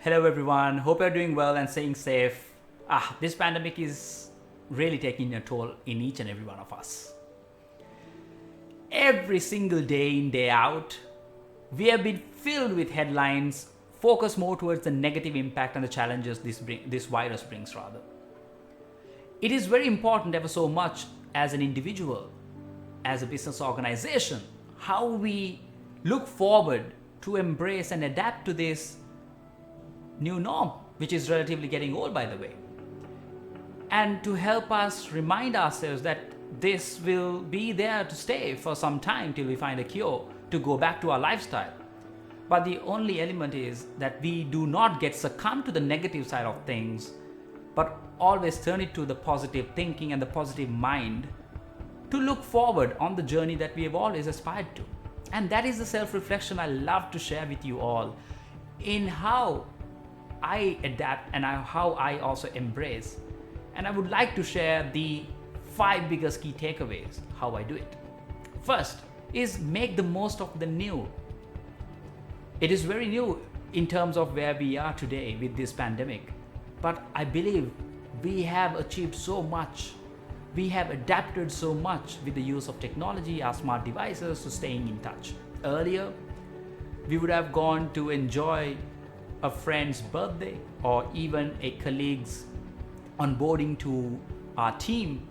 Hello everyone, hope you're doing well and staying safe. This pandemic is really taking a toll in each and every one of us. Every single day in, day out, we have been filled with headlines focused more towards the negative impact and the challenges this virus brings rather. It is very important ever so much as an individual, as a business organization, how we look forward to embrace and adapt to this new norm, which is relatively getting old by the way. And to help us remind ourselves that this will be there to stay for some time till we find a cure to go back to our lifestyle. But the only element is that we do not get succumbed to the negative side of things, but always turn it to the positive thinking and the positive mind to look forward on the journey that we have always aspired to. And that is the self-reflection I love to share with you all in how I adapt and how I also embrace. And I would like to share the 5 biggest key takeaways how I do it. First is make the most of the new. It is very new in terms of where we are today with this pandemic, but I believe we have achieved so much. We have adapted so much with the use of technology, our smart devices, to staying in touch. Earlier, we would have gone to enjoy a friend's birthday or even a colleague's onboarding to our team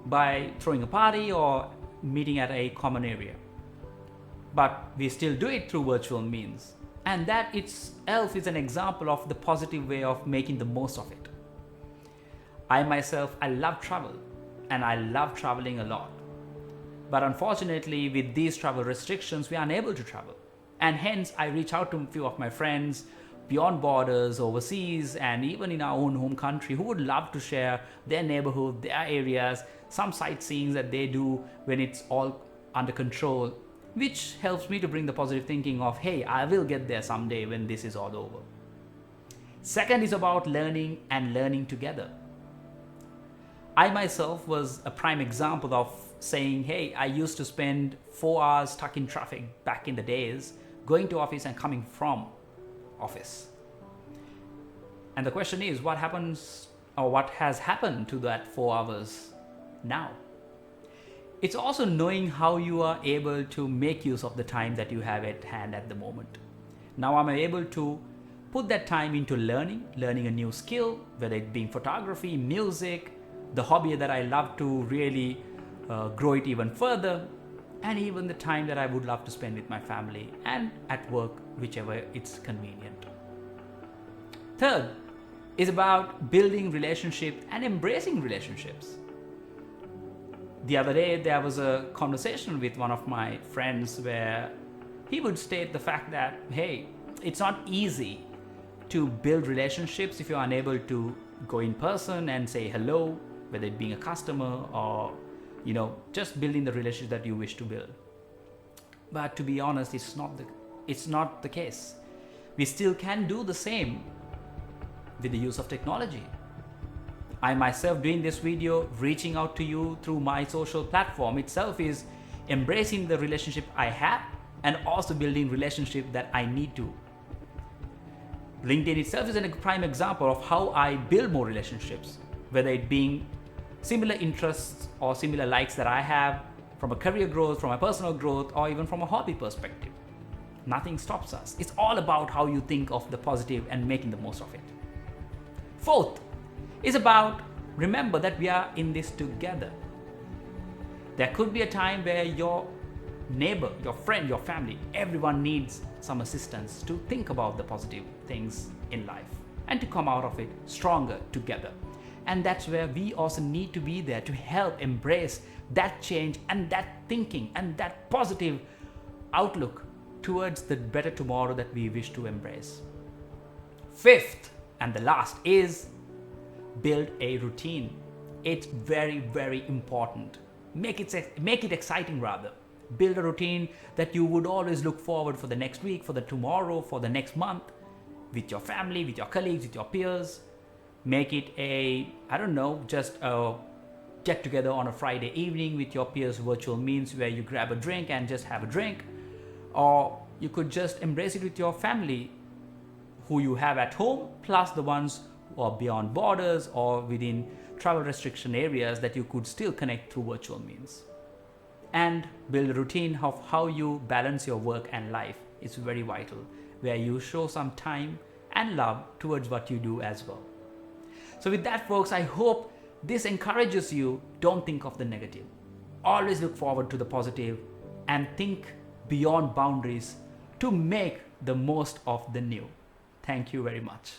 by throwing a party or meeting at a common area. But we still do it through virtual means. And that itself is an example of the positive way of making the most of it. I myself, I love travel and I love traveling a lot. But unfortunately, with these travel restrictions, we are unable to travel. And hence, I reach out to a few of my friends beyond borders, overseas, and even in our own home country who would love to share their neighborhood, their areas, some sightseeing that they do when it's all under control, which helps me to bring the positive thinking of, hey, I will get there someday when this is all over. Second is about learning and learning together. I myself was a prime example of saying, hey, I used to spend 4 hours stuck in traffic back in the days, going to office and coming from office. And the question is, what happens or what has happened to that 4 hours now? It's also knowing how you are able to make use of the time that you have at hand at the moment. Now I'm able to put that time into learning a new skill, whether it being photography, music, the hobby that I love to really grow it even further, and even the time that I would love to spend with my family and at work, whichever it's convenient. Third is about building relationships and embracing relationships. The other day, there was a conversation with one of my friends where he would state the fact that, hey, it's not easy to build relationships if you're unable to go in person and say hello, whether it being a customer or just building the relationship that you wish to build. But to be honest, it's not the case. We still can do the same with the use of technology. I myself doing this video, reaching out to you through my social platform itself is embracing the relationship I have and also building relationship that I need to. LinkedIn itself is a prime example of how I build more relationships, whether it being similar interests or similar likes that I have from a career growth, from a personal growth, or even from a hobby perspective. Nothing stops us. It's all about how you think of the positive and making the most of it. Fourth is about remember that we are in this together. There could be a time where your neighbor, your friend, your family, everyone needs some assistance to think about the positive things in life and to come out of it stronger together. And that's where we also need to be there to help embrace that change and that thinking and that positive outlook towards the better tomorrow that we wish to embrace. Fifth and the last is build a routine. It's very, very important. Make it exciting rather. Build a routine that you would always look forward for the next week, for the tomorrow, for the next month, with your family, with your colleagues, with your peers. Make it just a get together on a Friday evening with your peers virtual means where you grab a drink and just have a drink. Or you could just embrace it with your family who you have at home, plus the ones who are beyond borders or within travel restriction areas that you could still connect through virtual means. And build a routine of how you balance your work and life is very vital, where you show some time and love towards what you do as well. So with that, folks, I hope this encourages you. Don't think of the negative. Always look forward to the positive and think beyond boundaries to make the most of the new. Thank you very much.